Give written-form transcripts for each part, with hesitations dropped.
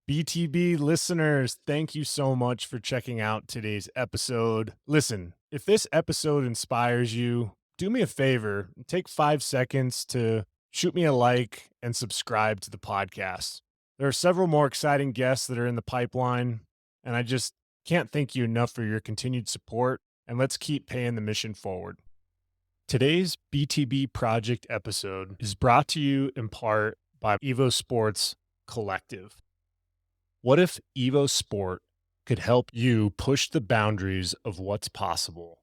BTB listeners, thank you so much for checking out today's episode. Listen, if this episode inspires you, do me a favor, take 5 seconds to shoot me a like and subscribe to the podcast. There are several more exciting guests that are in the pipeline, and I just can't thank you enough for your continued support, and let's keep paying the mission forward. Today's BTB Project episode is brought to you in part by Evo Sports Collective. What if Evo Sport could help you push the boundaries of what's possible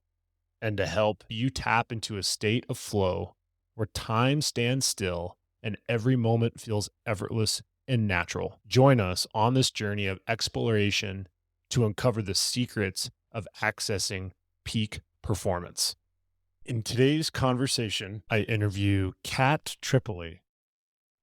and to help you tap into a state of flow where time stands still and every moment feels effortless and natural? Join us on this journey of exploration to uncover the secrets of accessing peak performance. In today's conversation, I interview Catt Tripoli.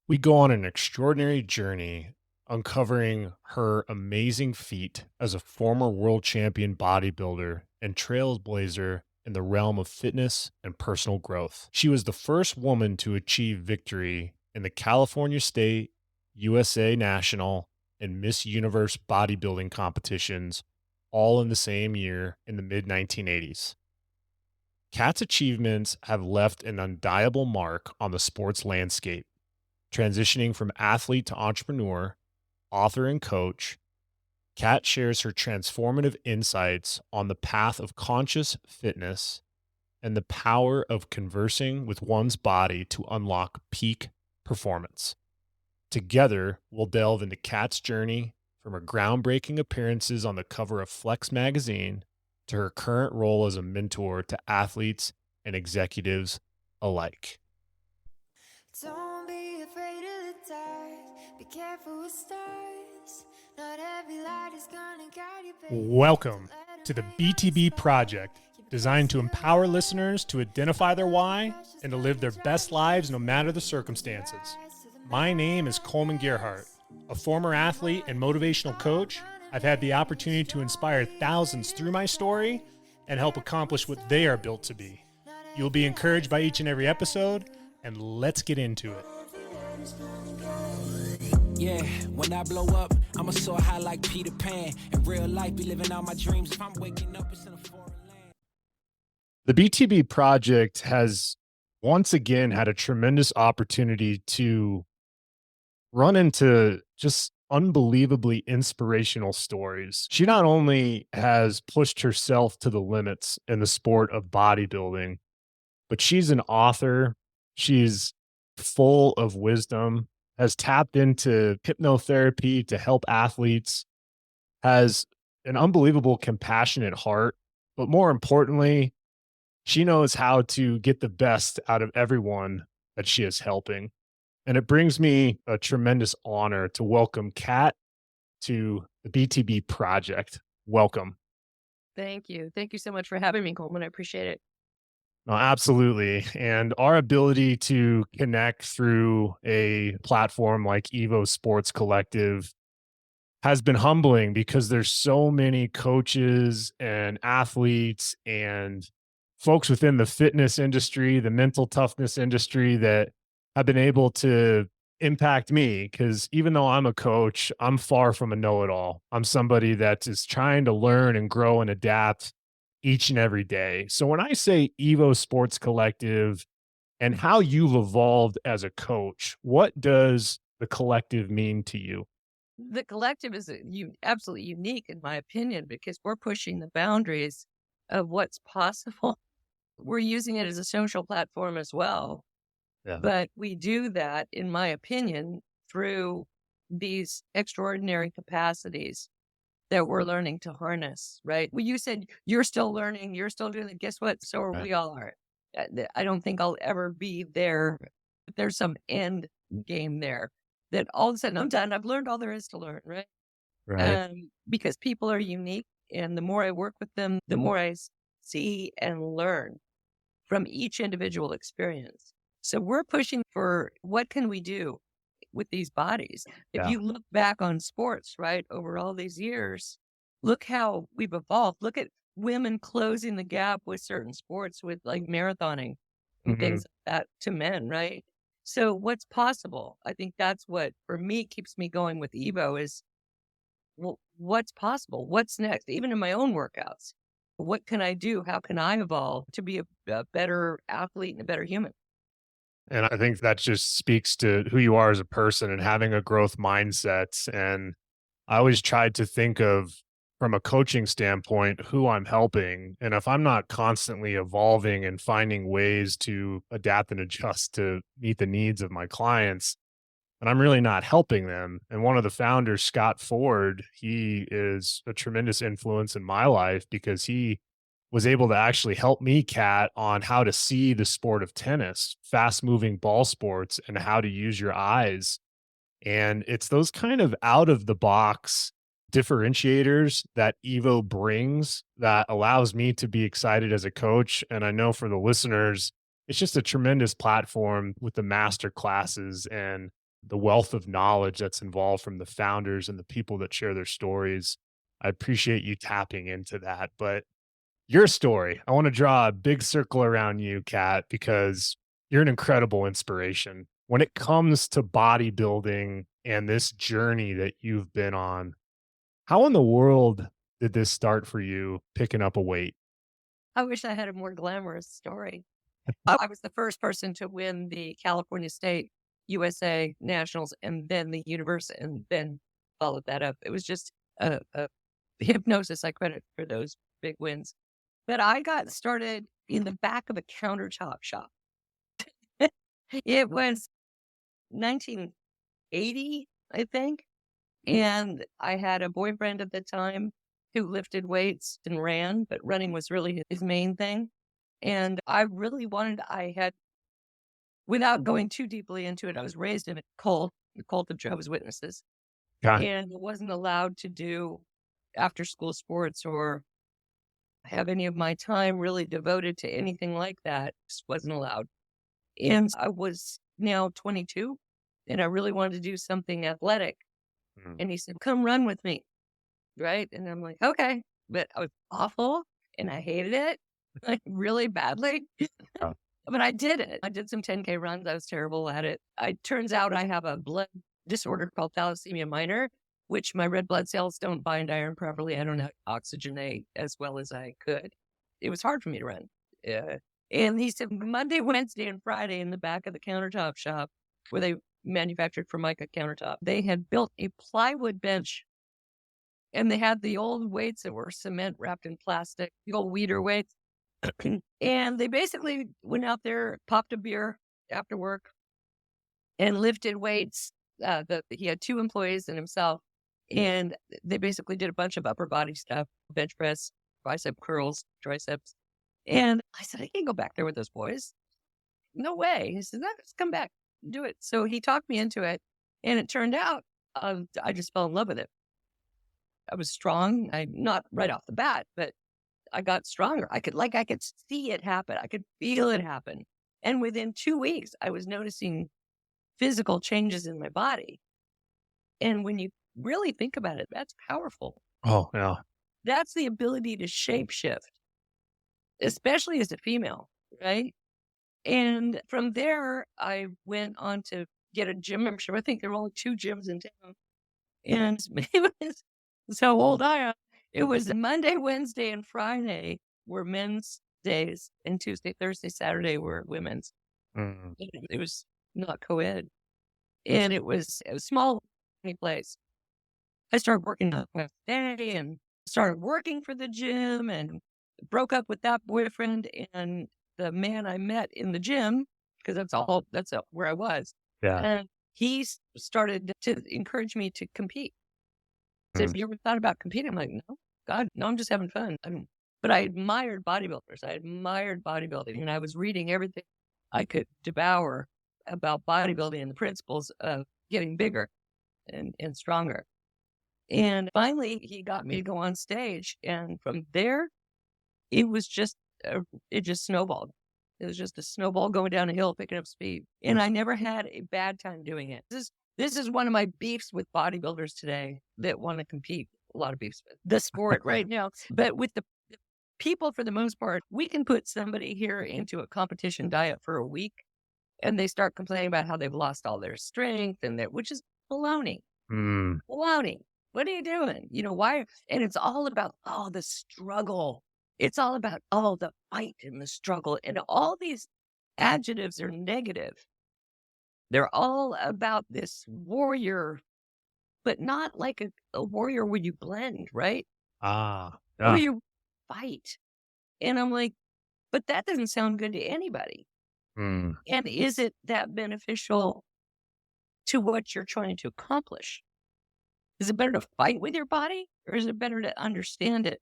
We go on an extraordinary journey uncovering her amazing feat as a former world champion bodybuilder and trailblazer in the realm of fitness and personal growth. She was the first woman to achieve victory in the California State, USA National, and Miss Universe bodybuilding competitions, all in the same year in the mid-1980s. Catt's achievements have left an undeniable mark on the sports landscape, transitioning from athlete to entrepreneur, author, and coach. Catt shares her transformative insights on the path of conscious fitness and the power of conversing with one's body to unlock peak performance. Together, we'll delve into Catt's journey from her groundbreaking appearances on the cover of Flex magazine to her current role as a mentor to athletes and executives alike. Don't be afraid of the dark. Be careful with stars. Not every light is gonna guide you, baby. Welcome to the BTB Project, designed to empower listeners to identify their why and to live their best lives no matter the circumstances. My name is Kollman Gearhart. A former athlete and motivational coach, I've had the opportunity to inspire thousands through my story and help accomplish what they are built to be. You'll be encouraged by each and every episode, and let's get into it. Yeah, when I blow up, I'ma soar high like Peter Pan. In real life, be living out my dreams. If I'm waking up, it's in a foreign land. The BTB Project has once again had a tremendous opportunity to run into just unbelievably inspirational stories. She not only has pushed herself to the limits in the sport of bodybuilding, but she's an author. She's full of wisdom, has tapped into hypnotherapy to help athletes, has an unbelievable compassionate heart, but more importantly, she knows how to get the best out of everyone that she is helping. And it brings me a tremendous honor to welcome Catt to the BTB Project. Welcome. Thank you. Thank you so much for having me, Coleman. I appreciate it. No, absolutely. And our ability to connect through a platform like Evo Sports Collective has been humbling because there's so many coaches and athletes and folks within the fitness industry, the mental toughness industry that have been able to impact me. Because even though I'm a coach, I'm far from a know-it-all. I'm somebody that is trying to learn and grow and adapt each and every day. So when I say Evo Sports Collective and how you've evolved as a coach, what does the collective mean to you? The collective is absolutely unique, in my opinion, because we're pushing the boundaries of what's possible. We're using it as a social platform as well. Yeah. But we do that, in my opinion, through these extraordinary capacities that we're learning to harness, right? Well, you said you're still learning, you're still doing it. Guess what? So are Right. we all are. I don't think I'll ever be there. There's some end game there that all of a sudden I'm done. I've learned all there is to learn, right? Right. Because people are unique. And the more I work with them, the more I see and learn from each individual experience. So we're pushing for what can we do with these bodies? If Yeah. you look back on sports, right, over all these years, look how we've evolved. Look at women closing the gap with certain sports, with like marathoning and things like that to men, right? So what's possible? I think that's what, for me, keeps me going with Evo is well, what's possible? What's next? Even in my own workouts, what can I do? How can I evolve to be a better athlete and a better human? And I think that just speaks to who you are as a person and having a growth mindset. And I always tried to think of, from a coaching standpoint, who I'm helping. And if I'm not constantly evolving and finding ways to adapt and adjust to meet the needs of my clients, and I'm really not helping them. And one of the founders, Scott Ford, he is a tremendous influence in my life because he was able to actually help me, Kat, on how to see the sport of tennis, fast moving ball sports, and how to use your eyes. And it's those kind of out of the box differentiators that Evo brings that allows me to be excited as a coach. And I know for the listeners, it's just a tremendous platform with the master classes and the wealth of knowledge that's involved from the founders and the people that share their stories. I appreciate you tapping into that. But your story, I want to draw a big circle around you, Kat, because you're an incredible inspiration. When it comes to bodybuilding and this journey that you've been on, how in the world did this start for you picking up a weight? I wish I had a more glamorous story. I was the first person to win the California State USA Nationals and then the Universe and then followed that up. It was just a hypnosis I credit for those big wins. But I got started in the back of a countertop shop. It was 1980, I think. And I had a boyfriend at the time who lifted weights and ran, but running was really his main thing. And I really without going too deeply into it, I was raised in a cult, the cult of Jehovah's Witnesses, Okay. and wasn't allowed to do after school sports or have any of my time really devoted to anything like that. Just wasn't allowed. And I was now 22 and I really wanted to do something athletic. Mm. And he said, come run with me. Right. And I'm like, okay. But I was awful and I hated it like really badly. Oh. But I did it. I did some 10K runs. I was terrible at it. It turns out I have a blood disorder called thalassemia minor, which my red blood cells don't bind iron properly. I don't oxygenate as well as I could. It was hard for me to run. And he said Monday, Wednesday, and Friday in the back of the countertop shop where they manufactured Formica countertop, they had built a plywood bench and they had the old weights that were cement wrapped in plastic, the old weeder weights. And they basically went out there, popped a beer after work and lifted weights. He had 2 employees and himself. And they basically did a bunch of upper body stuff, bench press, bicep curls, triceps. And I said, I can't go back there with those boys. No way. He said, let's come back, do it. So he talked me into it. And it turned out I just fell in love with it. I was strong. Not right off the bat, but I got stronger. I could see it happen. I could feel it happen. And within 2 weeks, I was noticing physical changes in my body. And when you really think about it, that's powerful. Oh, yeah. That's the ability to shapeshift, especially as a female, right? And from there, I went on to get a gym membership. I think there were only 2 gyms in town. And it was so old I am. It was Monday, Wednesday, and Friday were men's days, and Tuesday, Thursday, Saturday were women's. Mm. It was not co-ed. And it was a small place. I started working the next day and started working for the gym and broke up with that boyfriend and the man I met in the gym, because that's where I was. Yeah. And he started to encourage me to compete. He said, have you ever thought about competing? I'm like, no, God, no, I'm just having fun. But I admired bodybuilders. I admired bodybuilding. And I was reading everything I could devour about bodybuilding and the principles of getting bigger and stronger. And finally, he got me to go on stage. And from there, it just snowballed. It was just a snowball going down a hill, picking up speed. And I never had a bad time doing it. This is one of my beefs with bodybuilders today that want to compete. A lot of beefs with the sport right now. But with the people, for the most part, we can put somebody here into a competition diet for a week and they start complaining about how they've lost all their strength which is baloney. Mm. Baloney. What are you doing? Why? And it's all about, the struggle. It's all about, the fight and the struggle. And all these adjectives are negative. They're all about this warrior, but not like a warrior where you blend, right? Ah, Where yeah. you fight. And I'm like, but that doesn't sound good to anybody. Mm. And is it that beneficial to what you're trying to accomplish? Is it better to fight with your body, or is it better to understand it,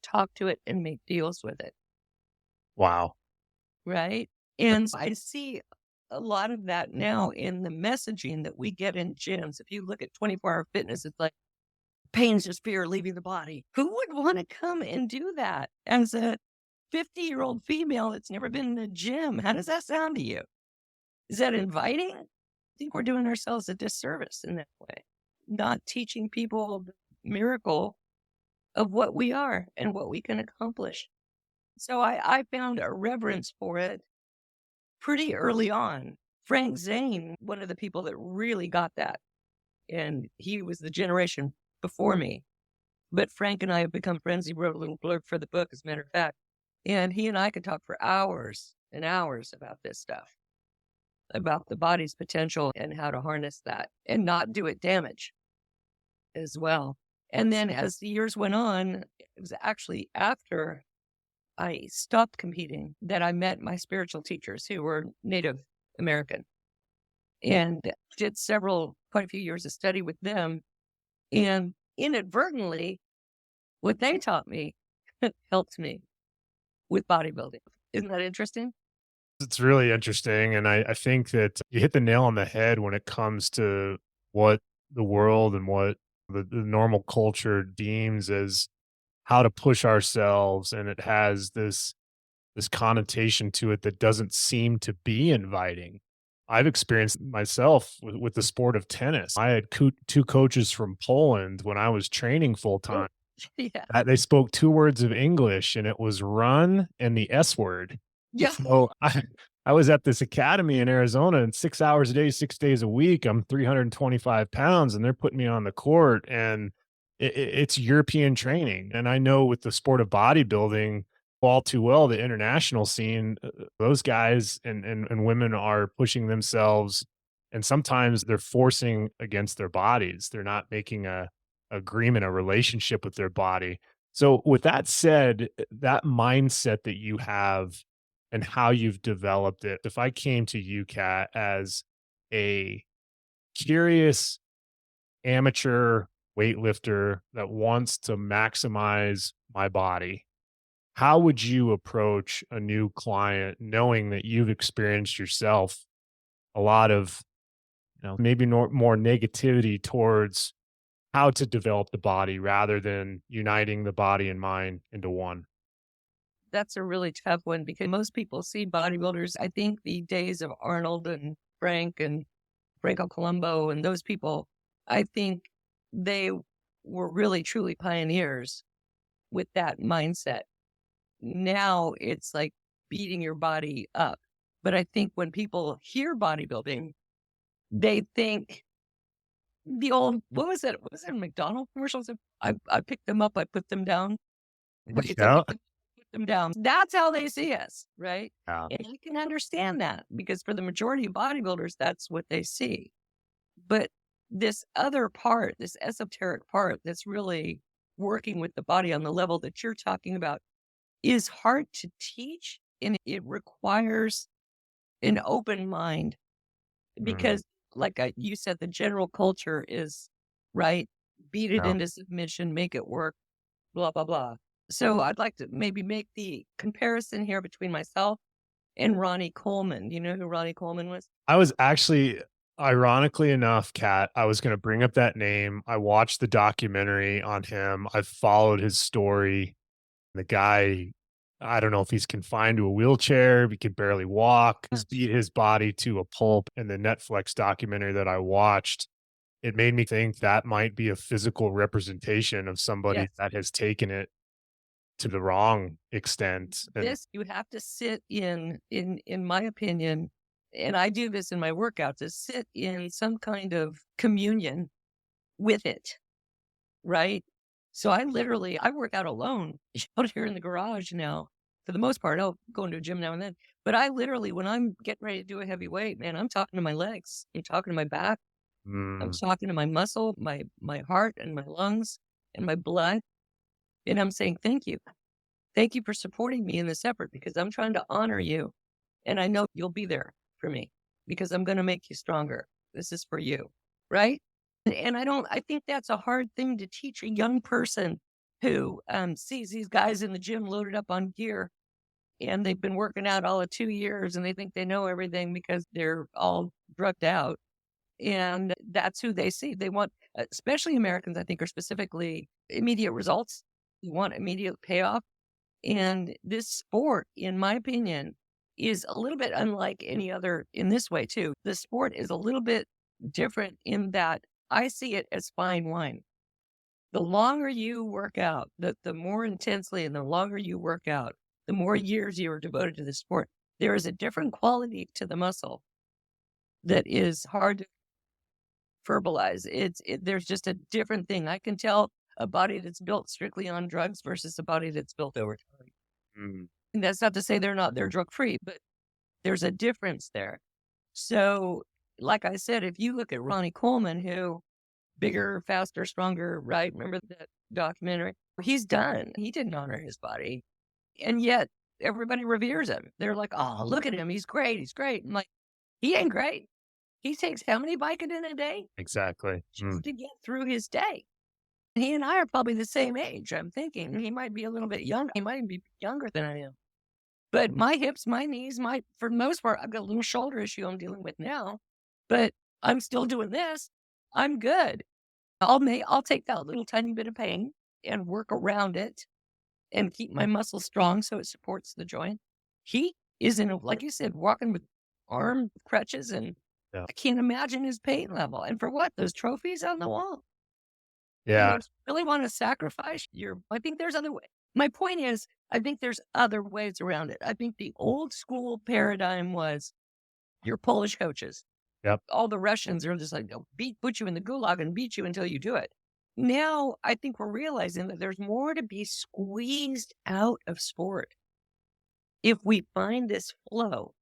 talk to it, and make deals with it? Wow. Right? And I see a lot of that now in the messaging that we get in gyms. If you look at 24-hour fitness, it's like pain's just fear leaving the body. Who would want to come and do that as a 50-year-old female that's never been in a gym? How does that sound to you? Is that inviting? I think we're doing ourselves a disservice in that way, not teaching people the miracle of what we are and what we can accomplish. So I found a reverence for it pretty early on. Frank Zane, one of the people that really got that, and he was the generation before me. But Frank and I have become friends. He wrote a little blurb for the book, as a matter of fact. And he and I could talk for hours and hours about this stuff, about the body's potential and how to harness that and not do it damage as well. And then as the years went on, it was actually after I stopped competing that I met my spiritual teachers who were Native American and did quite a few years of study with them. And inadvertently, what they taught me helped me with bodybuilding. Isn't that interesting? It's really interesting. And I think that you hit the nail on the head when it comes to what the world and what the normal culture deems as how to push ourselves. And it has this connotation to it that doesn't seem to be inviting. I've experienced myself with the sport of tennis. I had two coaches from Poland when I was training full Oh, time. yeah. They spoke 2 words of English, and it was run and the S word. Yeah. So I was at this academy in Arizona, and 6 hours a day, 6 days a week. I'm 325 pounds, and they're putting me on the court, and it's European training. And I know with the sport of bodybuilding, all too well, the international scene, those guys and women are pushing themselves, and sometimes they're forcing against their bodies. They're not making a agreement, a relationship with their body. So with that said, that mindset that you have and how you've developed it, if I came to you, Kat, as a curious amateur weightlifter that wants to maximize my body, how would you approach a new client knowing that you've experienced yourself a lot of, maybe more negativity towards how to develop the body rather than uniting the body and mind into one? That's a really tough one because most people see bodybuilders. I think the days of Arnold and Franco Colombo and those people, I think they were really truly pioneers with that mindset. Now it's like beating your body up. But I think when people hear bodybuilding, they think the old, what was it? Was it McDonald's commercials? I picked them up, I put them down. Wait, I Yeah. put them down. That's how they see us, right? Yeah. And you can understand that because for the majority of bodybuilders, that's what they see. But this other part, this esoteric part that's really working with the body on the level that you're talking about is hard to teach. And it requires an open mind Mm. because, like you said, the general culture is, right, beat it Yeah. into submission, make it work, blah, blah, blah. So I'd like to maybe make the comparison here between myself and Ronnie Coleman. Do you know who Ronnie Coleman was? I was actually, ironically enough, Kat, I was going to bring up that name. I watched the documentary on him. I've followed his story. The guy, I don't know if he's confined to a wheelchair, he could barely walk. He's beat his body to a pulp. In the Netflix documentary that I watched, it made me think that might be a physical representation of somebody Yes. that has taken it to the wrong extent. And This you have to sit in my opinion, and I do this in my workouts, is sit in some kind of communion with it. right? So I work out alone out here in the garage now. For the most part, I'll go into a gym now and then. But I literally, when I'm getting ready to do a heavy weight, man, I'm talking to my legs. I'm talking to my back. I'm Mm. talking to my muscle, my heart and my lungs and my blood. And I'm saying, thank you. Thank you for supporting me in this effort because I'm trying to honor you. And I know you'll be there for me because I'm going to make you stronger. This is for you. Right. And I think that's a hard thing to teach a young person who sees these guys in the gym loaded up on gear and they've been working out all of 2 years and they think they know everything because they're all drugged out. And that's who they see. They want, especially Americans, I think, are specifically immediate results. You want immediate payoff. And this sport, in my opinion, is a little bit unlike any other in this way, too. The sport is a little bit different in that I see it as fine wine. The longer you work out, the more intensely and the longer you work out, the more years you are devoted to the sport, there is a different quality to the muscle that is hard to verbalize. There's just a different thing. I can tell a body that's built strictly on drugs versus a body that's built over time. Mm. And that's not to say they're drug free, but there's a difference there. So, like I said, if you look at Ronnie Coleman, who bigger, faster, stronger, right? Remember that documentary? He's done. He didn't honor his body. And yet everybody reveres him. They're like, oh, look at him. He's great. He's great. I'm like, he ain't great. He takes how many Vicodin a day Exactly. just to get through his day? He and I are probably the same age. I'm thinking he might be a little bit younger. He might be younger than I am. But my hips, my knees, for the most part, I've got a little shoulder issue I'm dealing with now, but I'm still doing this. I'm good. I'll take that little tiny bit of pain and work around it and keep my muscle strong so it supports the joint. He is like you said, walking with arm crutches, and Yeah. I can't imagine his pain level. And for what? Those trophies on the wall. Yeah. You really want to sacrifice I think there's other ways. My point is, I think there's other ways around it. I think the old school paradigm was your Polish coaches. Yep. All the Russians are just like, they'll put you in the gulag and beat you until you do it. Now, I think we're realizing that there's more to be squeezed out of sport if we find this flow,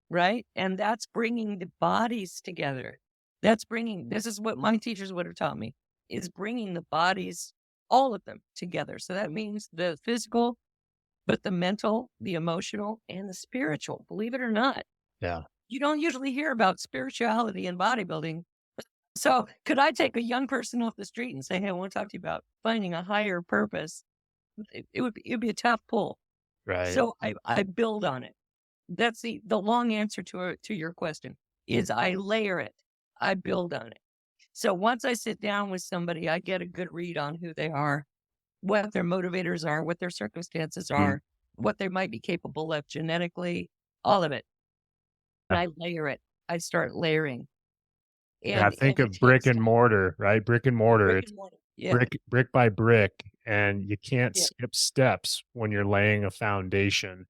right? And that's bringing the bodies together. This is what my teachers would have taught me, is bringing the bodies, all of them together. So that means the physical, but the mental, the emotional, and the spiritual, believe it or not. Yeah. You don't usually hear about spirituality in bodybuilding. So could I take a young person off the street and say, hey, I want to talk to you about finding a higher purpose? It would be a tough pull. Right. So I build on it. That's the long answer to your question is I layer it. I build on it. So once I sit down with somebody, I get a good read on who they are, what their motivators are, what their circumstances are, what they might be capable of genetically, all of it. And I layer it. I start layering. Yeah, think of brick and mortar, right? Brick and mortar. It's Yeah. brick by brick, and you can't skip steps when you're laying a foundation.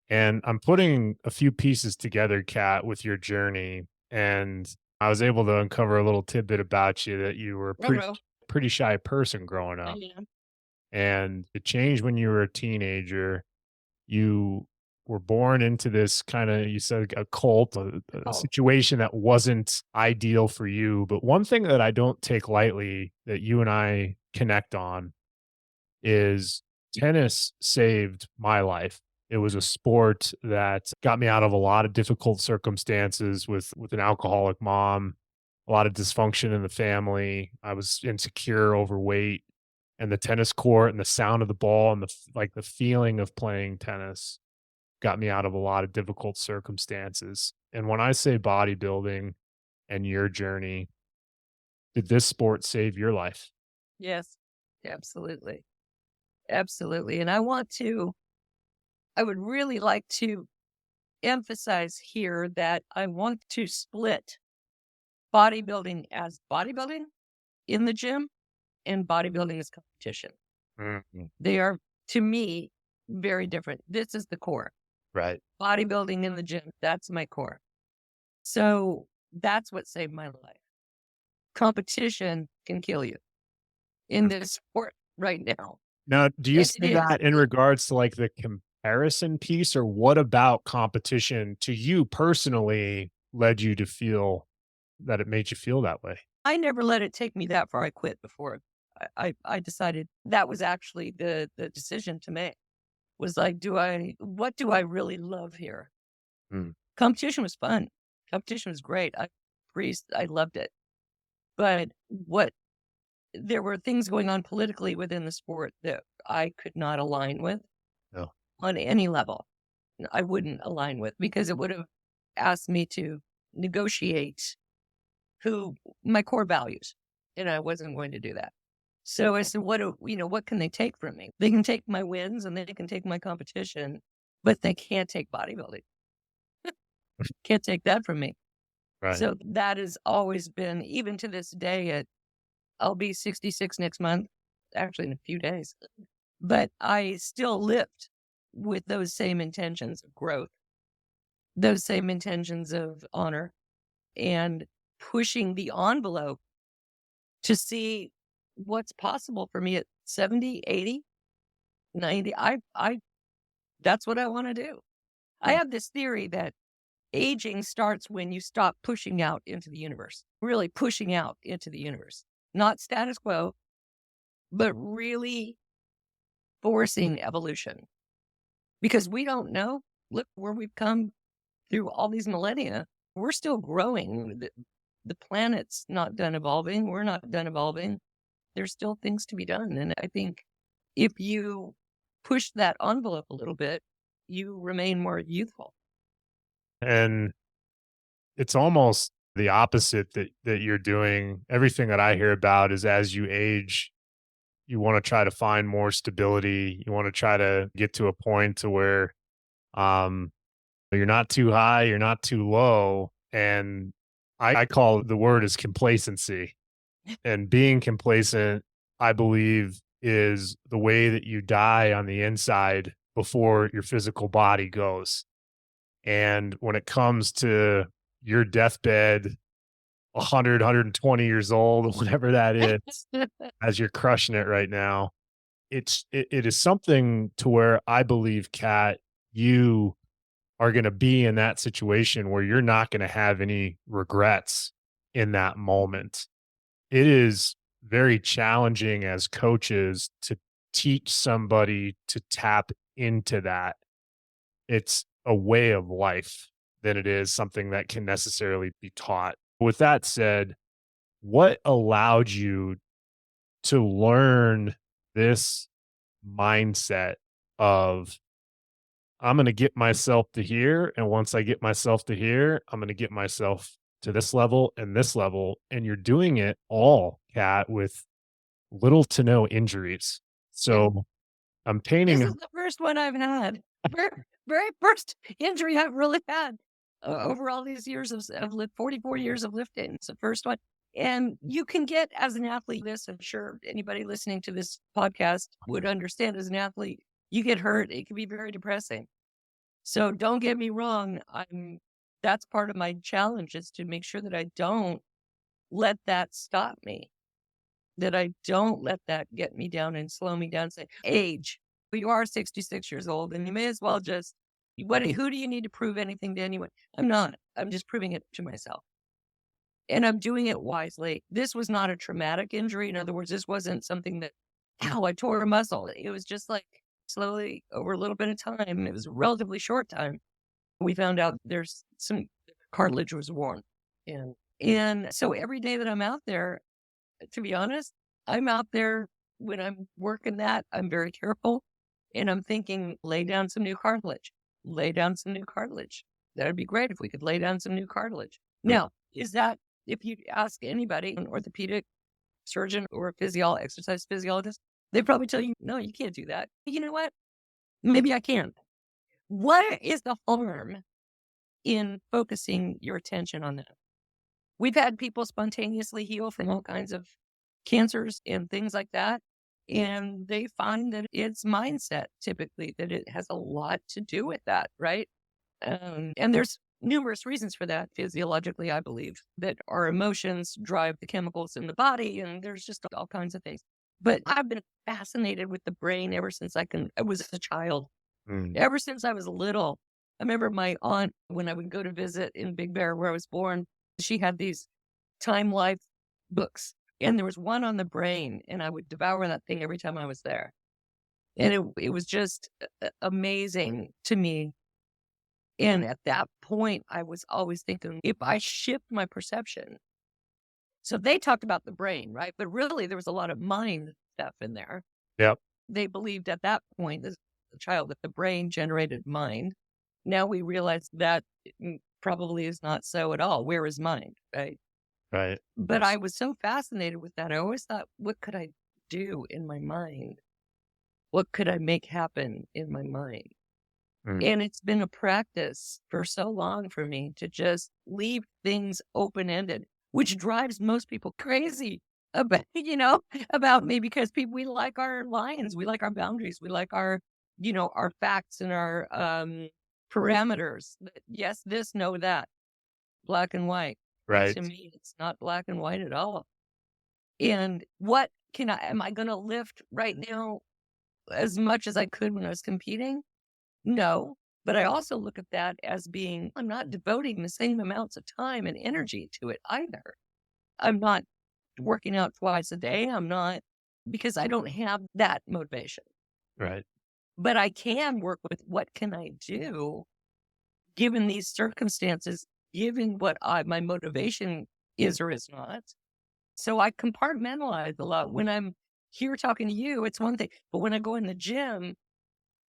And I'm putting a few pieces together, Kat, with your journey, and I was able to uncover a little tidbit about you that you were a pretty shy person growing up. And it changed when you were a teenager. You were born into this kind of, you said, a cult, a situation that wasn't ideal for you. But one thing that I don't take lightly that you and I connect on is tennis saved my life. It was a sport that got me out of a lot of difficult circumstances with an alcoholic mom, a lot of dysfunction in the family. I was insecure, overweight, and the tennis court and the sound of the ball and the feeling of playing tennis got me out of a lot of difficult circumstances. And when I say bodybuilding and your journey, did this sport save your life? Yes, absolutely. Absolutely. And I would really like to emphasize here that I want to split bodybuilding as bodybuilding in the gym and bodybuilding as competition. Mm-hmm. They are, to me, very different. This is the core. Right. Bodybuilding in the gym, that's my core. So that's what saved my life. Competition can kill you. in this sport right now. Now, do you And it see is. that in regards to like the comparison piece, or what about competition to you personally led you to feel that it made you feel that way? I never let it take me that far. I quit before I decided that was actually the decision to make. Was like, what do I really love here? Mm. Competition was fun. Competition was great. I loved it. But there were things going on politically within the sport that I could not align with No. on any level. I wouldn't align with, because it would have asked me to negotiate my core values, and I wasn't going to do that. So I said, what can they take from me? They can take my wins and they can take my competition, but they can't take bodybuilding. Can't take that from me. Right. So that has always been, even to this day, I'll be 66 next month, actually in a few days, but I still lived with those same intentions of growth, those same intentions of honor, and pushing the envelope to see what's possible for me at 70, 80, 90. That's what I want to do. I have this theory that aging starts when you stop pushing out into the universe, really pushing out into the universe, not status quo, but really forcing evolution, because we don't know. Look where we've come through all these millennia. We're still growing. The planet's not done evolving. We're not done evolving. There's still things to be done. And I think if you push that envelope a little bit, you remain more youthful. And it's almost the opposite that you're doing. Everything that I hear about is as you age, you want to try to find more stability. You want to try to get to a point to where you're not too high, you're not too low. And I call the word is complacency. And being complacent, I believe, is the way that you die on the inside before your physical body goes. And when it comes to your deathbed, 100, 120 years old, whatever that is, as you're crushing it right now, it is something to where I believe, Catt, you are going to be in that situation where you're not going to have any regrets in that moment. It is very challenging as coaches to teach somebody to tap into that. It's a way of life than it is something that can necessarily be taught. With that said, what allowed you to learn this mindset of, I'm going to get myself to here, and once I get myself to here, I'm going to get myself to this level and this level, and you're doing it all, Catt, with little to no injuries. So I'm painting. This is the first one I've had. Very first injury I've really had over all these years of 44 years of lifting. It's the first one. And you can get, as an athlete, this, I'm sure anybody listening to this podcast would understand, as an athlete, you get hurt. It can be very depressing. So don't get me wrong. That's part of my challenge, is to make sure that I don't let that stop me, that I don't let that get me down and slow me down. Say, age, you are 66 years old, and you may as well just, who do you need to prove anything to anyone? I'm not. I'm just proving it to myself. And I'm doing it wisely. This was not a traumatic injury. In other words, this wasn't something that, I tore a muscle. It was just like slowly over a little bit of time. It was a relatively short time. We found out there's some cartilage was worn. And so every day that I'm out there, to be honest, I'm out there when I'm working that, I'm very careful. And I'm thinking, lay down some new cartilage. Lay down some new cartilage. That'd be great if we could lay down some new cartilage. Now, is that, if you ask anybody, an orthopedic surgeon or a exercise physiologist, they'd probably tell you, no, you can't do that. But you know what? Maybe I can. What is the harm in focusing your attention on that? We've had people spontaneously heal from all kinds of cancers and things like that. And they find that it's mindset, typically, that it has a lot to do with that, right? And there's numerous reasons for that. Physiologically, I believe that our emotions drive the chemicals in the body, and there's just all kinds of things. But I've been fascinated with the brain ever since I was a child. Mm. Ever since I was little. I remember my aunt, when I would go to visit in Big Bear, where I was born, she had these Time Life books, and there was one on the brain, and I would devour that thing every time I was there. And it was just amazing to me. And at that point, I was always thinking, if I shift my perception. So they talked about the brain, right? But really, there was a lot of mind stuff in there. Yep. They believed at that point, as a child, that the brain generated mind. Now we realize that probably is not so at all. Where is mind, right? Right. But I was so fascinated with that. I always thought, what could I do in my mind? What could I make happen in my mind? Mm. And it's been a practice for so long for me to just leave things open-ended, which drives most people crazy about, about me, because we like our lines, we like our boundaries, we like our, our facts and our parameters. Yes, this, no, that, black and white. Right. To me, it's not black and white at all. And what am I going to lift right now as much as I could when I was competing? No. But I also look at that as being, I'm not devoting the same amounts of time and energy to it either. I'm not working out twice a day. I'm not, because I don't have that motivation. Right. But I can work with what can I do given these circumstances, given what my motivation is or is not. So I compartmentalize a lot. When I'm here talking to you, it's one thing. But when I go in the gym,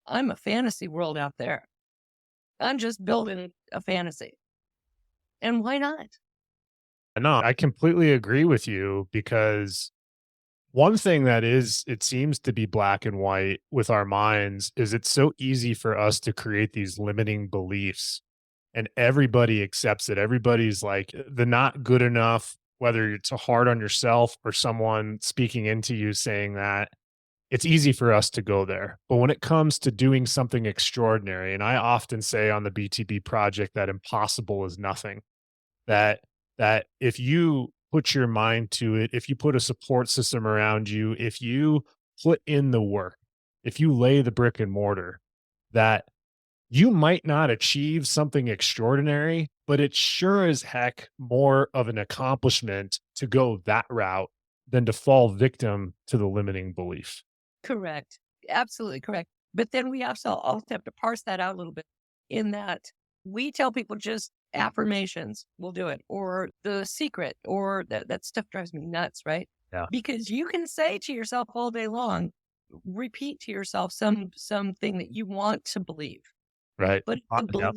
I'm a fantasy world out there. I'm just building a fantasy. And why not? No, I completely agree with you, because one thing that it seems to be black and white with our minds is it's so easy for us to create these limiting beliefs, and everybody accepts it. Everybody's like the not good enough, whether it's hard on yourself or someone speaking into you saying that. It's easy for us to go there. But when it comes to doing something extraordinary, and I often say on the BTB project that impossible is nothing, that if you put your mind to it, if you put a support system around you, if you put in the work, if you lay the brick and mortar, that you might not achieve something extraordinary, but it's sure as heck more of an accomplishment to go that route than to fall victim to the limiting belief. Correct. Absolutely correct. But then we also have to parse that out a little bit, in that we tell people just affirmations will do it, or the secret, or that stuff drives me nuts, right? Yeah. Because you can say to yourself all day long, repeat to yourself something that you want to believe. Right. But Yeah.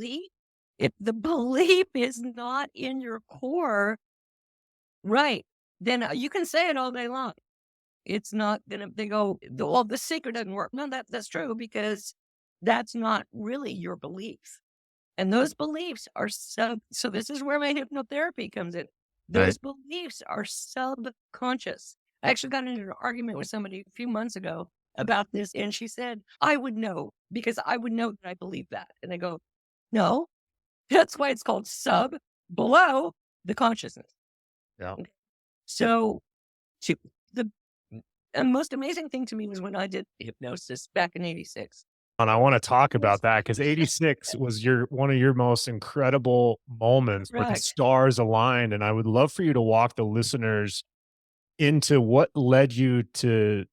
if the belief is not in your core, right, then you can say it all day long. It's not gonna, they go, well, the secret doesn't work. No, that's true, because that's not really your belief. And those beliefs are so this is where my hypnotherapy comes in. Right. Those beliefs are subconscious. I actually got into an argument with somebody a few months ago about this, and she said, I would know, because I would know that I believe that. And I go, no, that's why it's called below the consciousness. Yeah. So the most amazing thing to me was when I did hypnosis back in '86. And I want to talk about that, because 86 was one of your most incredible moments where the Correct. stars aligned. And I would love for you to walk the listeners into what led you to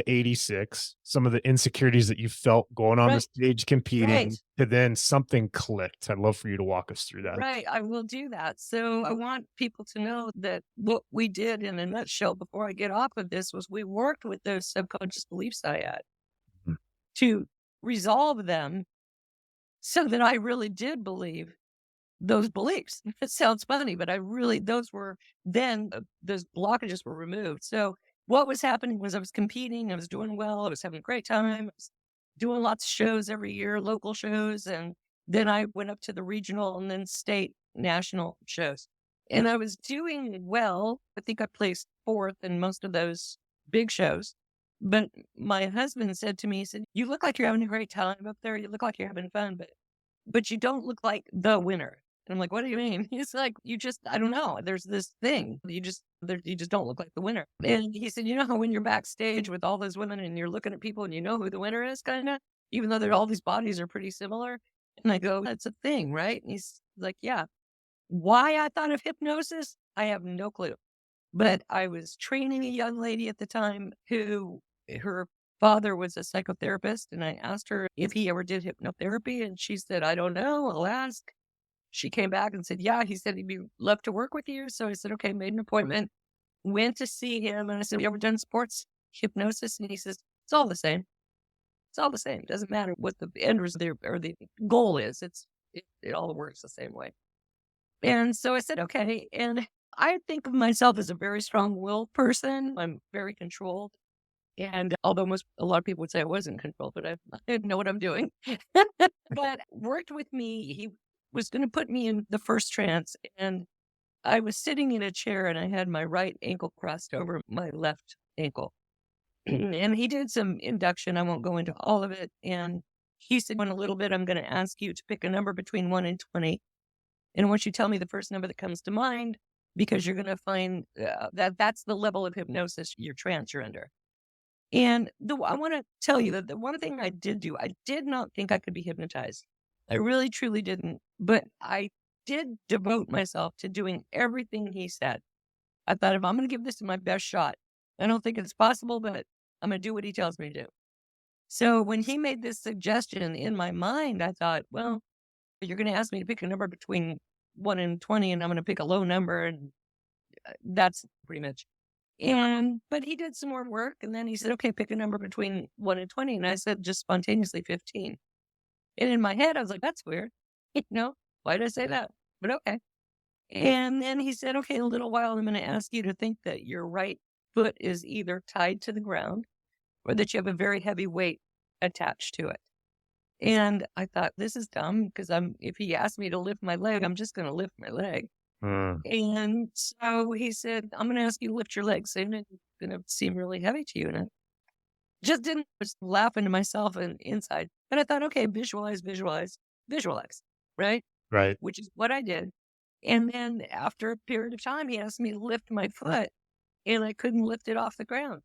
86, some of the insecurities that you felt going on the Right. stage competing, Right. to then something clicked. I'd love for you to walk us through that. Right, I will do that. So I want people to know that what we did in a nutshell before I get off of this was we worked with those subconscious beliefs I had Mhm. to resolve them, so that I really did believe those beliefs. It sounds funny, but those blockages were removed. So what was happening was I was competing, I was doing well, I was having a great time, I was doing lots of shows every year, local shows, and then I went up to the regional and then state, national shows. And I was doing well. I think I placed 4th in most of those big shows. But my husband said to me, he said, you look like you're having a great time up there. You look like you're having fun, but you don't look like the winner. And I'm like, what do you mean? He's like, I don't know. There's this thing. You just don't look like the winner. And he said, you know how when you're backstage with all those women and you're looking at people and you know who the winner is, kind of, even though all these bodies are pretty similar. And I go, that's a thing, right? And he's like, yeah. Why I thought of hypnosis, I have no clue. But I was training a young lady at the time who her father was a psychotherapist. And I asked her if he ever did hypnotherapy. And she said, I don't know. I'll ask. She came back and said, yeah, he said he'd love to work with you. So I said, okay, made an appointment, went to see him. And I said, have you ever done sports hypnosis? And he says, it's all the same. It's all the same. It doesn't matter what the end result or the goal is. It all works the same way. And so I said, okay. And I think of myself as a very strong-willed person. I'm very controlled. And although a lot of people would say I wasn't controlled, but I didn't know what I'm doing. But worked with me. He was going to put me in the first trance. And I was sitting in a chair and I had my right ankle crossed over my left ankle. And he did some induction. I won't go into all of it. And he said, in a little bit, I'm going to ask you to pick a number between 1 and 20. And once you tell me the first number that comes to mind, because you're going to find that's the level of hypnosis, your trance you're under. And I want to tell you that the one thing I did do, I did not think I could be hypnotized. I really, truly didn't. But I did devote myself to doing everything he said. I thought, if I'm going to give this my best shot, I don't think it's possible, but I'm going to do what he tells me to do. So when he made this suggestion in my mind, I thought, well, you're going to ask me to pick a number between 1 and 20, and I'm going to pick a low number. And that's pretty much. But he did some more work. And then he said, okay, pick a number between 1 and 20. And I said, just spontaneously 15. And in my head, I was like, that's weird. Why did I say that? But okay. And then he said, okay, in a little while, I'm going to ask you to think that your right foot is either tied to the ground or that you have a very heavy weight attached to it. And I thought, this is dumb, because if he asked me to lift my leg, I'm just going to lift my leg. And so he said, I'm going to ask you to lift your legs. And it's going to seem really heavy to you. And I just laughing to myself and inside. But I thought, okay, visualize, right? Right. Which is what I did. And then after a period of time, he asked me to lift my foot, and I couldn't lift it off the ground.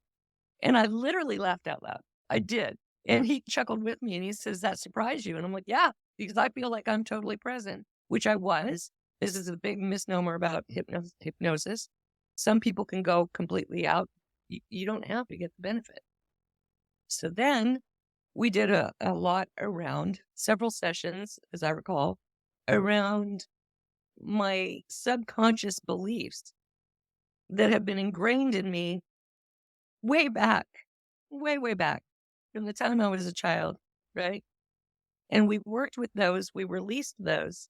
And I literally laughed out loud. I did. And he chuckled with me and he says, that surprised you? And I'm like, yeah, because I feel like I'm totally present, which I was. This is a big misnomer about hypnosis. Some people can go completely out. You don't have to get the benefit. So then we did a lot around several sessions, as I recall, around my subconscious beliefs that have been ingrained in me way back, way back from the time I was a child, right? And we worked with those, we released those.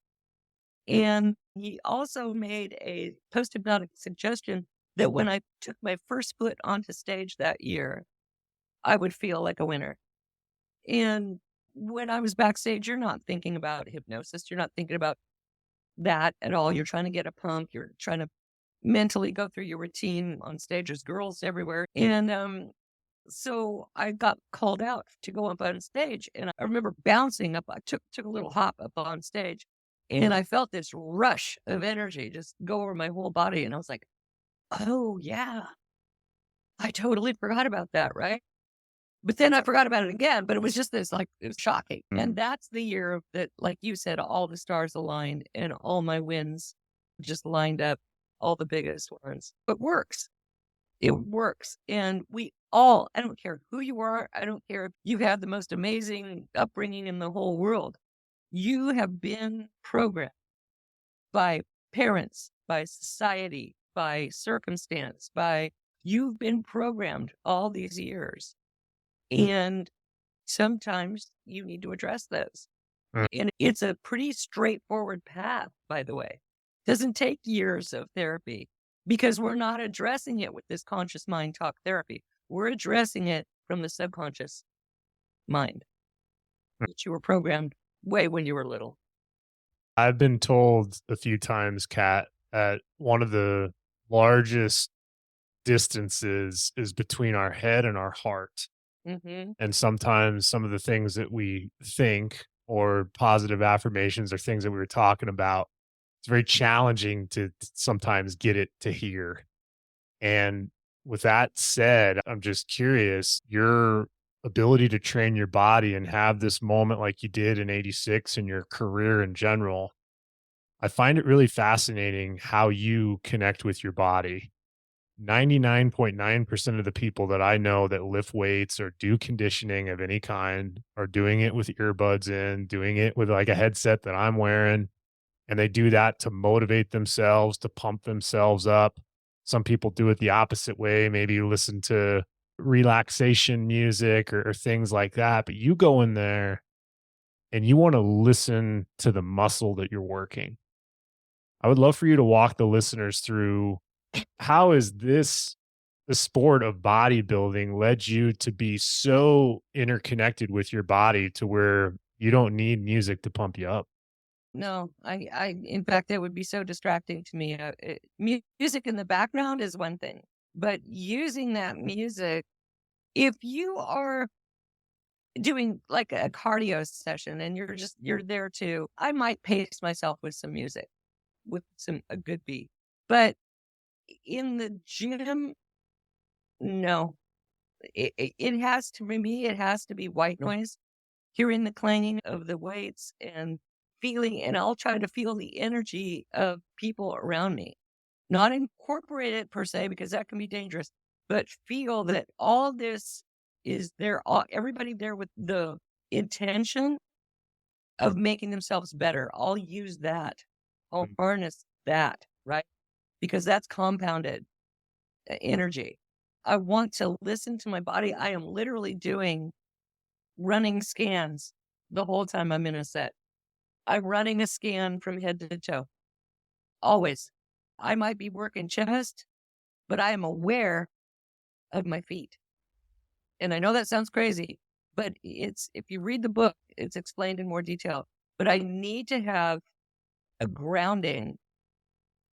And he also made a post-hypnotic suggestion that when I took my first foot onto stage that year, I would feel like a winner. And when I was backstage, you're not thinking about hypnosis. You're not thinking about that at all. You're trying to get a pump. You're trying to mentally go through your routine on stage. There's girls everywhere. And so I got called out to go up on stage. And I remember bouncing up. I took a little hop up on stage. And I felt this rush of energy just go over my whole body. And I was like, oh, yeah, I totally forgot about that, right? But then I forgot about it again. But it was just this, it was shocking. And that's the year that, like you said, all the stars aligned and all my wins just lined up, all the biggest ones. It works. It works. And I don't care who you are. I don't care if you have the most amazing upbringing in the whole world. You have been programmed by parents, by society, by circumstance, you've been programmed all these years. And sometimes you need to address those. And it's a pretty straightforward path, by the way. It doesn't take years of therapy because we're not addressing it with this conscious mind talk therapy. We're addressing it from the subconscious mind that you were programmed way when you were little. I've been told a few times, Kat, that one of the largest distances is between our head and our heart. Mm-hmm. And sometimes some of the things that we think or positive affirmations or things that we were talking about it's very challenging to sometimes get it to hear. And with that said, I'm just curious, your ability to train your body and have this moment like you did in 86 in your career in general, I find it really fascinating how you connect with your body. 99.9% of the people that I know that lift weights or do conditioning of any kind are doing it with earbuds in, doing it with like a headset that I'm wearing. And they do that to motivate themselves, to pump themselves up. Some people do it the opposite way. Maybe you listen to relaxation music or things like that. But you go in there and you want to listen to the muscle that you're working. I would love for you to walk the listeners through how is this the sport of bodybuilding led you to be so interconnected with your body to where you don't need music to pump you up? No, in fact, it would be so distracting to me. Music in the background is one thing, but using that music, if you are doing like a cardio session and you're there too, I might pace myself with some music, with a good beat. But in the gym, no, it has to, for me, it has to be white noise, hearing the clanging of the weights and feeling, and I'll try to feel the energy of people around me, not incorporate it per se, because that can be dangerous, but feel that all this is there, everybody there with the intention of making themselves better. I'll use that. I'll harness that, right? Because that's compounded energy. I want to listen to my body. I am literally doing running scans the whole time I'm in a set. I'm running a scan from head to toe. Always. I might be working chest, but I am aware of my feet. And I know that sounds crazy, but if you read the book, it's explained in more detail. But I need to have a grounding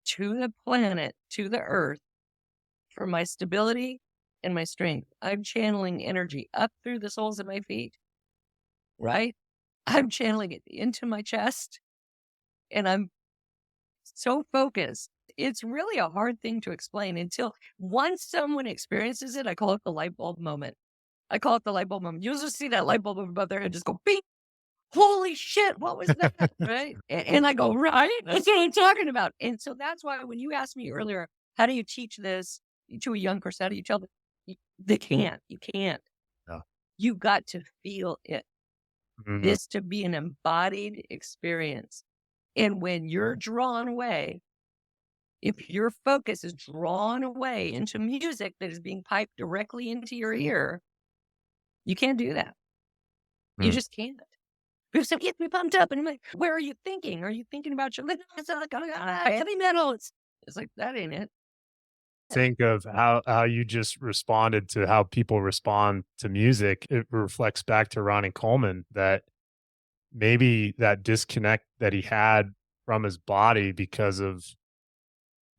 to the planet, to the earth, for my stability and my strength. I'm channeling energy up through the soles of my feet, right? I'm channeling it into my chest, and I'm so focused. It's really a hard thing to explain until once someone experiences it. I call it the light bulb moment. You'll just see that light bulb above their head just go bing. Holy shit, what was that? Right? And I go, right? That's what I'm talking about. And so that's why when you asked me earlier, how do you teach this to a young person? How do you tell them? They can't. You can't. No. You got to feel it. Mhm. This to be an embodied experience. And when you're drawn away, if your focus is drawn away into music that is being piped directly into your ear, you can't do that. You Mm. just can't. People say, get me pumped up. And I'm like, where are you thinking? Are you thinking about your heavy metal? It's like, that ain't it. Think of how you just responded to how people respond to music. It reflects back to Ronnie Coleman that maybe that disconnect that he had from his body because of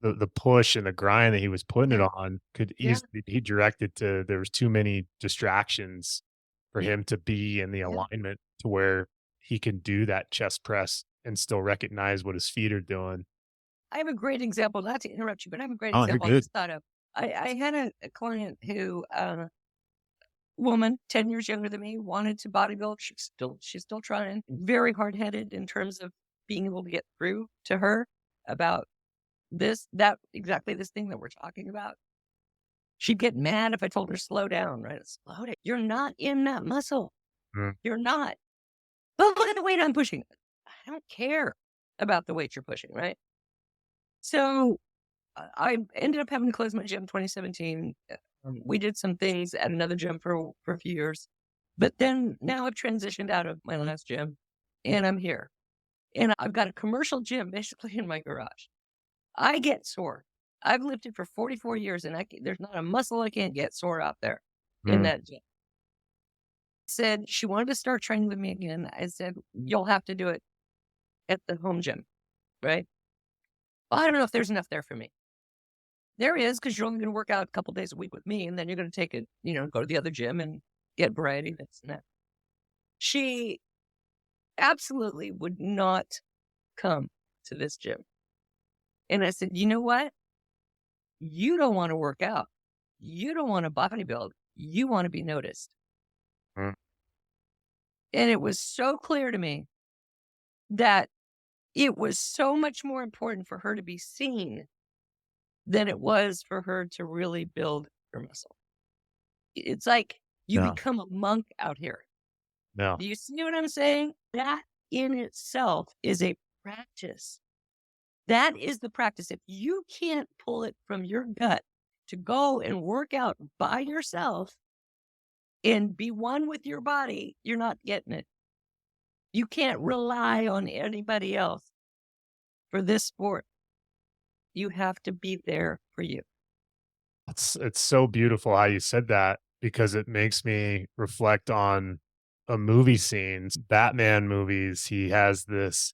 the push and the grind that he was putting it Yeah. on could Yeah. easily be directed to there was too many distractions for him to be in the Yeah. alignment to where he can do that chest press and still recognize what his feet are doing. I have a great example, not to interrupt you, but I have a great Oh, you're example I good. just thought of. I had a client who, woman, 10 years younger than me, wanted to bodybuild. She's still trying, very hard headed in terms of being able to get through to her about exactly this thing that we're talking about. She'd get mad if I told her slow down, right? Slow down. You're not in that muscle. Mm. You're not. But look at the weight I'm pushing. I don't care about the weight you're pushing, right? So I ended up having to close my gym in 2017. We did some things at another gym for a few years. But then now I've transitioned out of my last gym and I'm here. And I've got a commercial gym basically in my garage. I get sore. I've lifted for 44 years and there's not a muscle I can't get sore out there in Mm. that gym. Said she wanted to start training with me again. I said, you'll have to do it at the home gym, right? Well, I don't know if there's enough there for me. There is, because you're only going to work out a couple days a week with me, and then you're going to take it, go to the other gym and get variety, this and that. She absolutely would not come to this gym. And I said, you know what? You don't want to work out. You don't want to bodybuild. You want to be noticed. Mm. And it was so clear to me that it was so much more important for her to be seen than it was for her to really build her muscle. It's like you Yeah. become a monk out here. No. Do you see what I'm saying? That in itself is a practice. That is the practice. If you can't pull it from your gut to go and work out by yourself and be one with your body, you're not getting it. You can't rely on anybody else for this sport. You have to be there for you. It's so beautiful how you said that because it makes me reflect on a movie scenes. Batman movies, he has this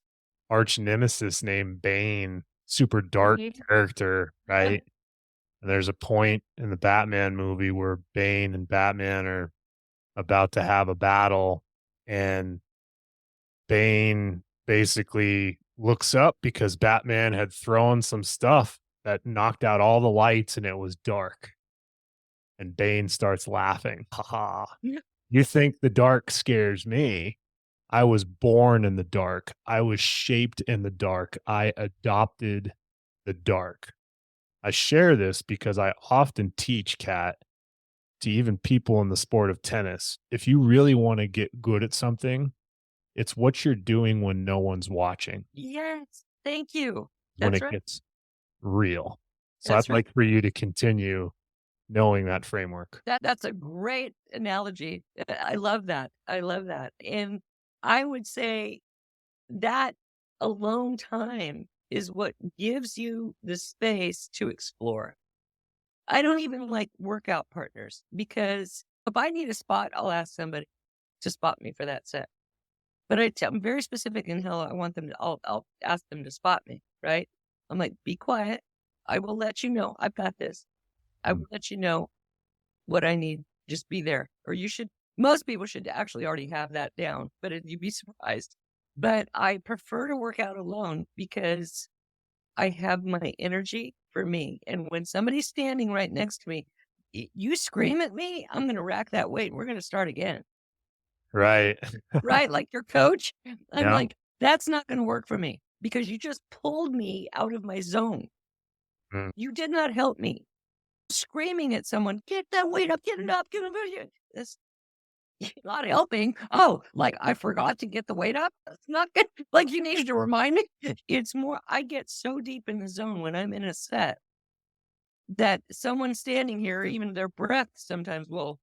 arch nemesis named Bane, super dark character, right? And there's a point in the Batman movie where Bane and Batman are about to have a battle, and Bane basically looks up because Batman had thrown some stuff that knocked out all the lights and it was dark. And Bane starts laughing. Ha ha. Yeah. You think the dark scares me? I was born in the dark. I was shaped in the dark. I adopted the dark. I share this because I often teach, Kat, to even people in the sport of tennis. If you really want to get good at something, it's what you're doing when no one's watching, Yes. Thank you. when That's it right. gets real. So That's I'd right. like for you to continue knowing that framework. That's a great analogy. I love that. I love that. And I would say that alone time is what gives you the space to explore. I don't even like workout partners because if I need a spot, I'll ask somebody to spot me for that set. But I'm very specific in how I want them to, I'll ask them to spot me, right? I'm like, be quiet. I will let you know. I've got this. I will let you know what I need. Just be there. Or most people should actually already have that down, but you'd be surprised. But I prefer to work out alone because I have my energy for me. And when somebody's standing right next to me, you scream at me, I'm going to rack that weight and we're going to start again. Right. Right? Like your coach. I'm Yeah. like, that's not going to work for me because you just pulled me out of my zone. Mm. You did not help me. Screaming at someone, get that weight up, get it up, get it up. That's not helping. Oh, like I forgot to get the weight up. That's not good. Like you needed to remind me. It's more, I get so deep in the zone when I'm in a set that someone standing here, even their breath sometimes will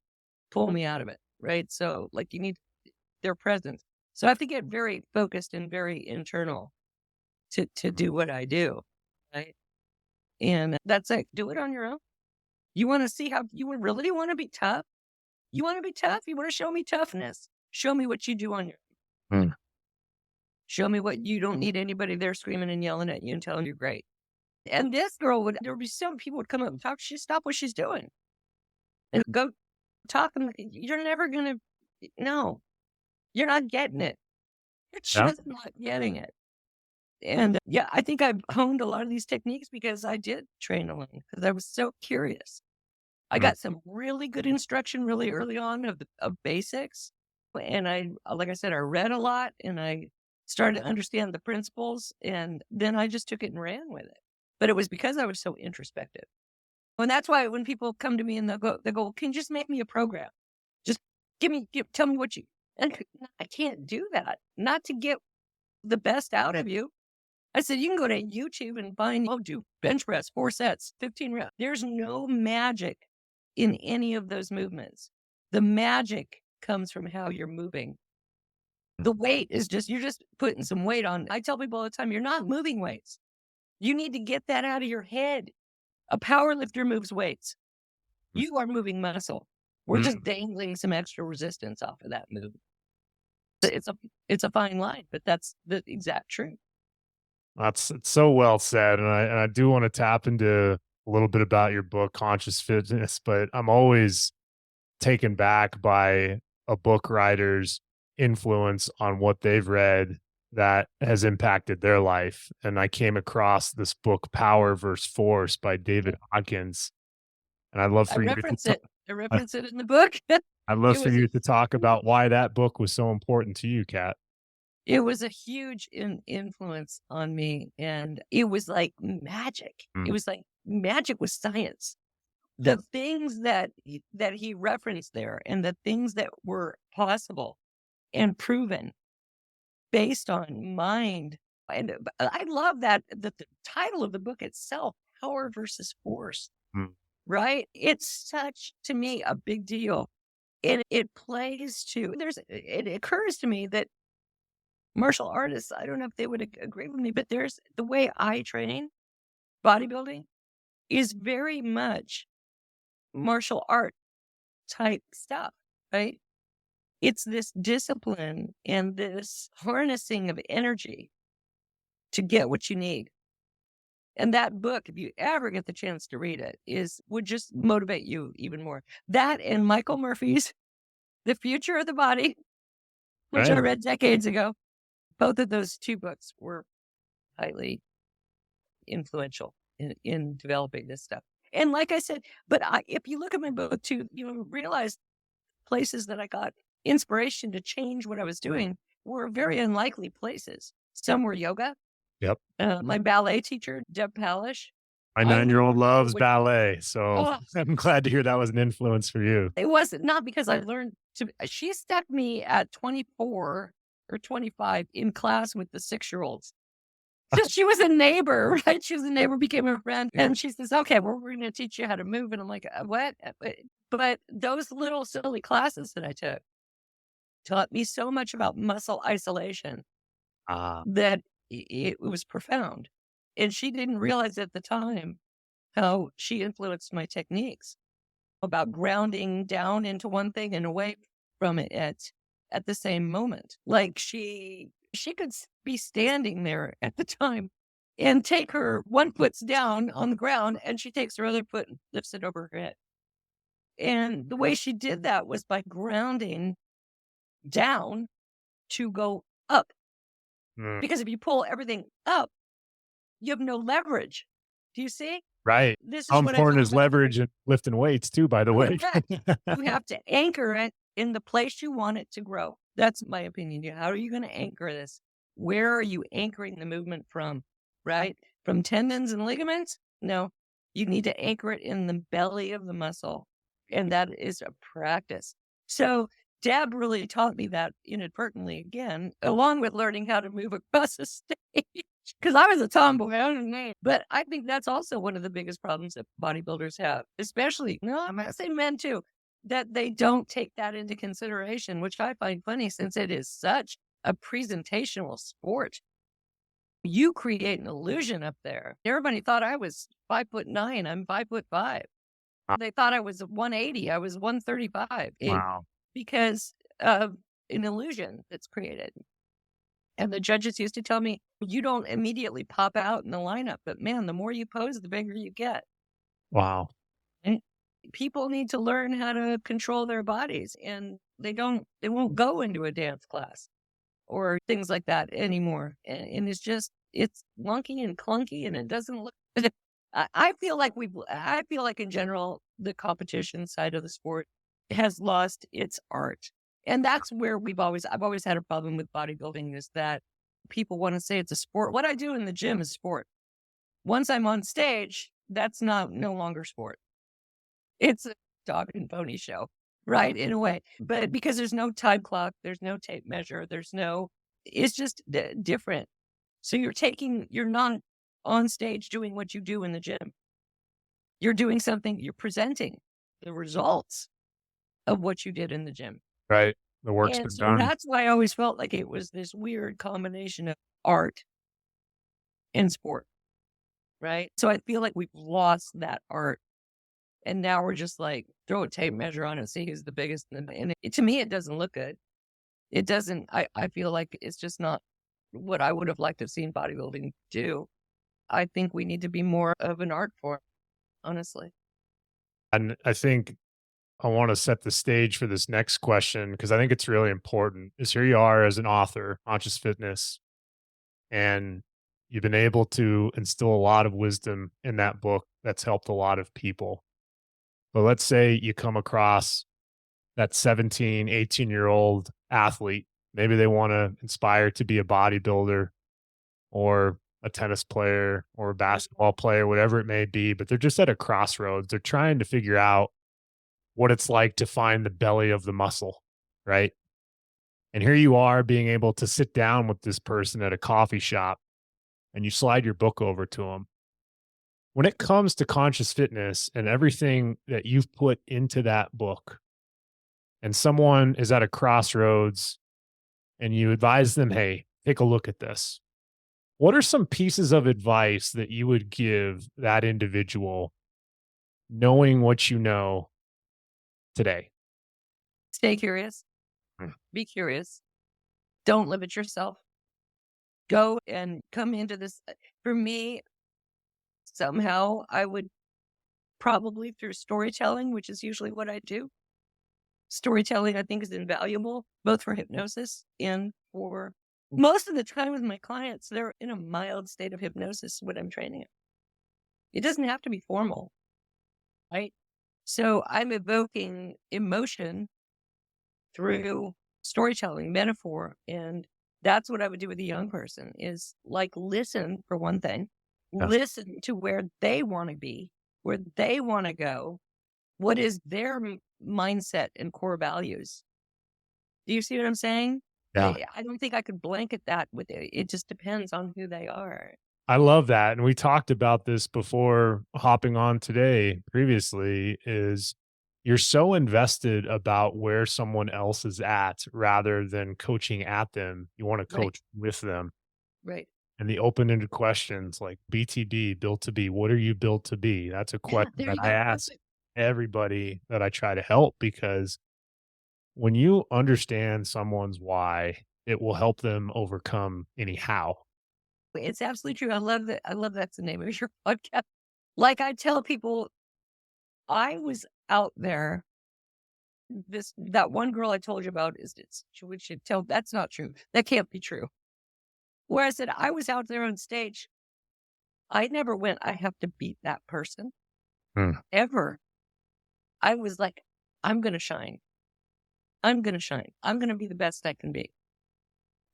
pull me out of it. Right. So like you need their presence. So I have to get very focused and very internal to do what I do. Right. And that's it. Do it on your own. You want to see how you really want to be tough? You want to be tough? You want to show me toughness? Show me what you do on your own. Mm. Show me what you don't need anybody there screaming and yelling at you and telling you great. And this girl there would be some people would come up and talk. She'd stop what she's doing and go talk. And you're never going to, no, you're not getting it. You're Yeah. just not getting it. And yeah, I think I've honed a lot of these techniques because I did train alone because I was so curious. I got some really good instruction really early on of basics. And like I said, I read a lot and I started to understand the principles. And then I just took it and ran with it. But it was because I was so introspective. And that's why when people come to me and they go, can you just make me a program? Just tell me what and I can't do that. Not to get the best out of you. I said, you can go to YouTube and do bench press, 4 sets, 15 reps. There's no magic in any of those movements. The magic comes from how you're moving. The weight is you're just putting some weight on. I tell people all the time, you're not moving weights. You need to get that out of your head. A power lifter moves weights. You are moving muscle. We're just dangling some extra resistance off of that move. It's a fine line, but that's the exact truth. It's so well said. And I do want to tap into a little bit about your book, Conscious Fitness, but I'm always taken back by a book writer's influence on what they've read that has impacted their life. And I came across this book, Power versus Force by David Hawkins. And I'd love I for you to reference talk, it. I reference it in the book. I'd love It for was you a to talk huge about why that book was so important to you, Kat. it was a huge influence on me, and it was like magic. It Mm. was like magic with science. The things that he referenced there and the things that were possible and proven based on mind. And I love that the title of the book itself, Power versus Force, Mm. right? It's such, to me, a big deal. And it plays to, it occurs to me that martial artists, I don't know if they would agree with me, but there's the way I train bodybuilding is very much martial art type stuff, right? It's this discipline and this harnessing of energy to get what you need. And that book, if you ever get the chance to read it, would just motivate you even more. That and Michael Murphy's The Future of the Body, which I Right. read decades ago. Both of those two books were highly influential in developing this stuff. And like I said, if you look at my book too, you realize places that I got inspiration to change what I was doing were very unlikely places. Some were yoga. Yep. My ballet teacher, Deb Palish, My I 9-year-old learned loves what, ballet. So oh, I'm glad to hear that was an influence for you. it wasn't not because I learned to, she stuck me at 24 or 25 in class with the 6-year-olds. So she was a neighbor, right? She was a neighbor, became a friend. And she says, okay, well, we're going to teach you how to move. And I'm like, what? But those little silly classes that I took taught me so much about muscle isolation Ah, that it was profound. And she didn't realize at the time how she influenced my techniques about grounding down into one thing and away from it at the same moment. Like she could be standing there at the time and take her one foot's down on the ground and she takes her other foot and lifts it over her head. And the way she did that was by grounding down to go up. mm, Because if you pull everything up, you have no leverage. Do you see? right. This How is what I important talk is about. leverage and lifting weights too, by the way? Correct. You have to anchor it in the place you want it to grow. That's my opinion. How are you going to anchor this? Where are you anchoring the movement from? Right? From tendons and ligaments? No, you need to anchor it in the belly of the muscle. And that is a practice. So Deb really taught me that inadvertently again, along with learning how to move across the stage. Because I was a tomboy, I don't know. But I think that's also one of the biggest problems that bodybuilders have, especially, no, I'm going to say men too, that they don't take that into consideration, which I find funny since it is such a presentational sport. You create an illusion up there. Everybody thought I was 5'9". I'm 5'5". They thought I was 180. I was 135 Wow. because of an illusion that's created. And the judges used to tell me, you don't immediately pop out in the lineup, but man, the more you pose, the bigger you get. Wow. And people need to learn how to control their bodies, and they won't go into a dance class or things like that anymore. And it's wonky and clunky and it doesn't look good. I feel like in general, the competition side of the sport has lost its art. And that's where I've always had a problem with bodybuilding is that people want to say it's a sport. What I do in the gym is sport. Once I'm on stage, that's no longer sport. It's a dog and pony show, right? In a way, but because there's no time clock, there's no tape measure, it's just different. So you're not on stage doing what you do in the gym. You're doing something, you're presenting the results of what you did in the gym. Right. The work's And been so done. that's why I always felt like it was this weird combination of art and sport, right? So I feel like we've lost that art. And now we're just like, throw a tape measure on and see who's the biggest. And to me, it doesn't look good. It doesn't, I feel like it's just not what I would have liked to have seen bodybuilding do. I think we need to be more of an art form, honestly. And I think I want to set the stage for this next question because I think it's really important. Is here you are as an author, Conscious Fitness. And you've been able to instill a lot of wisdom in that book that's helped a lot of people. But let's say you come across that 17, 18-year-old athlete. Maybe they want to inspire to be a bodybuilder or a tennis player or a basketball player, whatever it may be, but they're just at a crossroads. They're trying to figure out what it's like to find the belly of the muscle, right? And here you are being able to sit down with this person at a coffee shop and you slide your book over to them. When it comes to conscious fitness and everything that you've put into that book, and someone is at a crossroads and you advise them, hey, take a look at this. What are some pieces of advice that you would give that individual knowing what you know today? Stay curious. Mm. Be curious. Don't limit yourself. Go and come into this. For me, somehow I would probably through storytelling, which is usually what I do. Storytelling, I think, is invaluable, both for hypnosis and for most of the time with my clients. They're in a mild state of hypnosis when I'm training it. It doesn't have to be formal, right? So I'm evoking emotion through storytelling, metaphor. And that's what I would do with a young person is like, listen for one thing, listen to where they want to be, where they want to go. What is their mindset and core values? Do you see what I'm saying? Yeah. I don't think I could blanket that with it. It just depends on who they are. I love that. And we talked about this before hopping on today previously is you're so invested about where someone else is at rather than coaching at them. You want to Right. coach with them. Right. And the open-ended questions like BTB, built to be, what are you built to be? That's a question there that you I go. ask everybody that I try to help because when you understand someone's why, it will help them overcome any how. It's absolutely true. I love that. I love that's the name of your podcast. Like I tell people, I was out there. That one girl I told you about we should tell that's not true. That can't be true. Where I said I was out there on stage. I never went, I have to beat that person ever. I was like, I'm going to shine. I'm going to shine. I'm going to be the best I can be.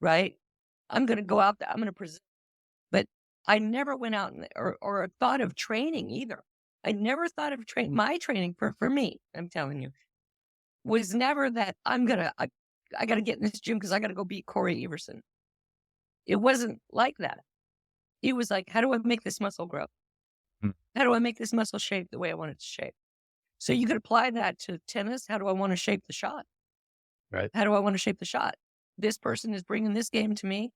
Right. I'm going to go out there. I'm going to present. But I never went out or thought of training either. I never thought of my training for me. I'm telling you was never that I got to get in this gym because I got to go beat Corey Everson. It wasn't like that. It was like, how do I make this muscle grow? How do I make this muscle shape the way I want it to shape? So you could apply that to tennis. How do I want to shape the shot? Right. How do I want to shape the shot? This person is bringing this game to me.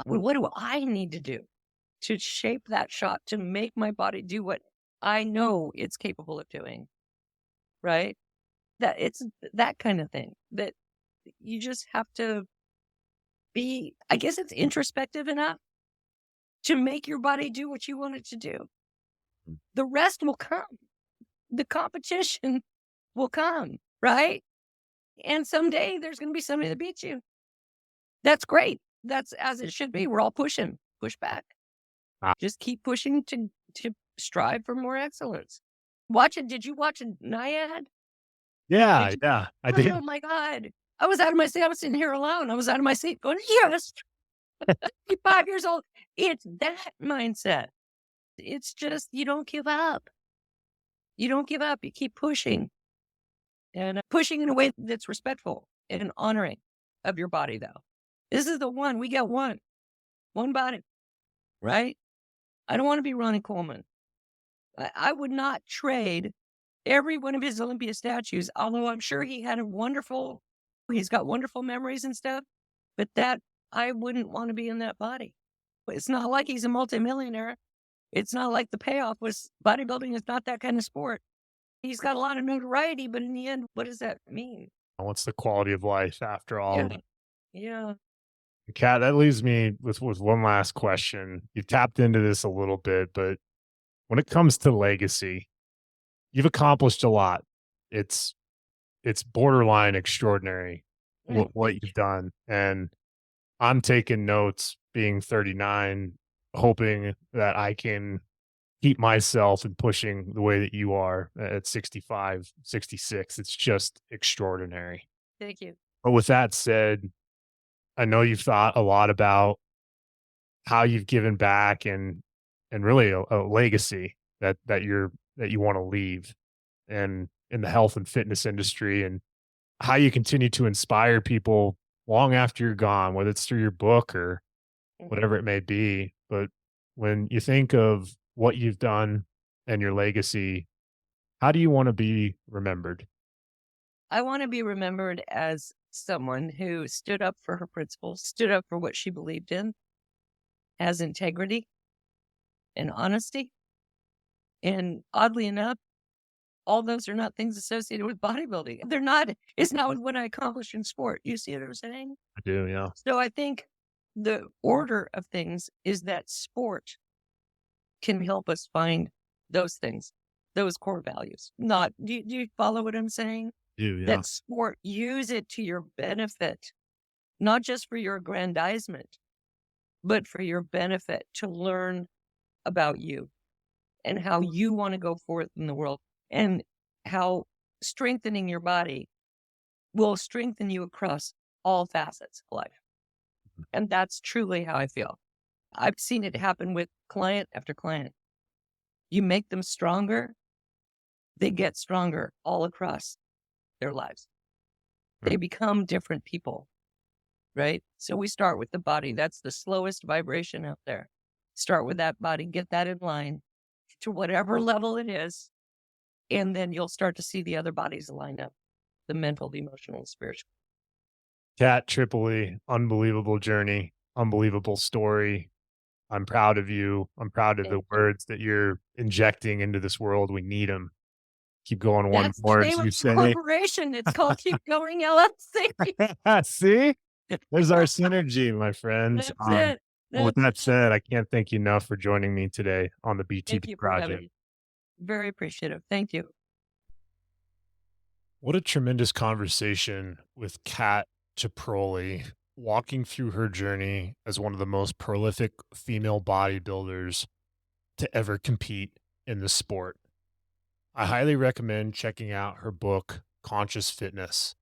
What do I need to do to shape that shot, to make my body do what I know it's capable of doing? Right? That it's that kind of thing that you just have to be, I guess it's introspective enough to make your body do what you want it to do. The rest will come. The competition will come, right? And someday there's going to be somebody that beats you. That's great. That's as it should be. We're all push back. Just keep pushing to strive for more excellence. Did you watch Naiad? Yeah, I did. Oh my God. I was out of my seat. I was sitting here alone. I was out of my seat going, yes. 5 years old. It's that mindset. It's just, you don't give up. You don't give up. You keep pushing and pushing in a way that's respectful and honoring of your body, though. This is the one. We got one body, right? I don't want to be Ronnie Coleman. I would not trade every one of his Olympia statues, although I'm sure he's got wonderful memories and stuff, but that I wouldn't want to be in that body. It's not like he's a multimillionaire. It's not like the payoff was bodybuilding is not that kind of sport. He's got a lot of notoriety, but in the end, what does that mean? What's the quality of life after all of it? Yeah. Kat, that leaves me with one last question. You tapped into this a little bit, but when it comes to legacy, you've accomplished a lot. It's borderline extraordinary what you've done. And I'm taking notes being 39, hoping that I can keep myself and pushing the way that you are at 65, 66. It's just extraordinary. Thank you. But with that said, I know you've thought a lot about how you've given back and really a legacy that you want to leave and in the health and fitness industry and how you continue to inspire people long after you're gone, whether it's through your book or Mhm. whatever it may be. But when you think of what you've done and your legacy, how do you want to be remembered? I want to be remembered as someone who stood up for her principles, stood up for what she believed in, has integrity and honesty. And oddly enough, all those are not things associated with bodybuilding. They're not, it's not what I accomplished in sport. You see what I'm saying? I do, yeah. So I think the order of things is that sport can help us find those things, those core values. Not, do you follow what I'm saying? Do, yeah. That sport, use it to your benefit, not just for your aggrandizement, but for your benefit to learn about you and how you want to go forth in the world and how strengthening your body will strengthen you across all facets of life. And that's truly how I feel. I've seen it happen with client after client. You make them stronger, they get stronger all across their lives. They become different people, right? So we start with the body. That's the slowest vibration out there. Start with that body, get that in line to whatever level it is. And then you'll start to see the other bodies line up, the mental, the emotional, and spiritual. Catt Tripoli, unbelievable journey, unbelievable story. I'm proud of you. I'm proud of the Thank you. words that you're injecting into this world. We need them. Keep going one That's the more, as name of you the say. corporation. It's called Keep Going LLC. See? There's our synergy, my friends. That's it. Well, with That's that it. said, I can't thank you enough for joining me today on the Thank BTB you for having Project. me. Very appreciative. Thank you. What a tremendous conversation with Catt Tripoli, walking through her journey as one of the most prolific female bodybuilders to ever compete in the sport. I highly recommend checking out her book, Conscious Fitness.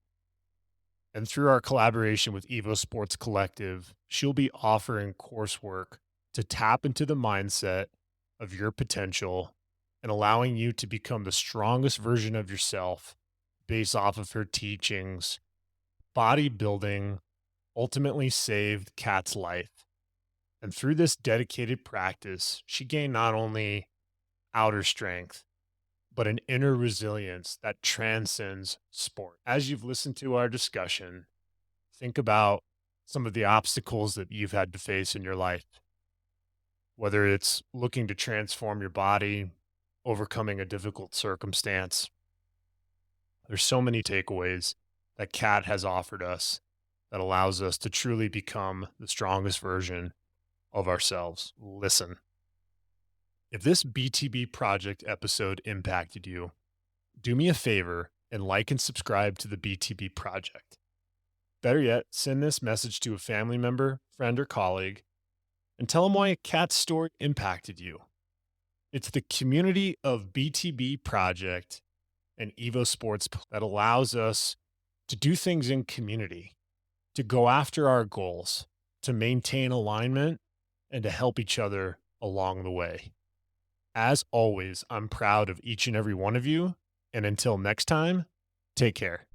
And through our collaboration with Evo Sports Collective, she'll be offering coursework to tap into the mindset of your potential and allowing you to become the strongest version of yourself based off of her teachings. Bodybuilding ultimately saved Catt's life. And through this dedicated practice, she gained not only outer strength, but an inner resilience that transcends sport. As you've listened to our discussion, think about some of the obstacles that you've had to face in your life, whether it's looking to transform your body, overcoming a difficult circumstance. There's so many takeaways that Catt has offered us that allows us to truly become the strongest version of ourselves. Listen. If this BTB Project episode impacted you, do me a favor and like and subscribe to the BTB Project. Better yet, send this message to a family member, friend, or colleague and tell them why Catt's story impacted you. It's the community of BTB Project and Evo Sports that allows us to do things in community, to go after our goals, to maintain alignment, and to help each other along the way. As always, I'm proud of each and every one of you. And until next time, take care.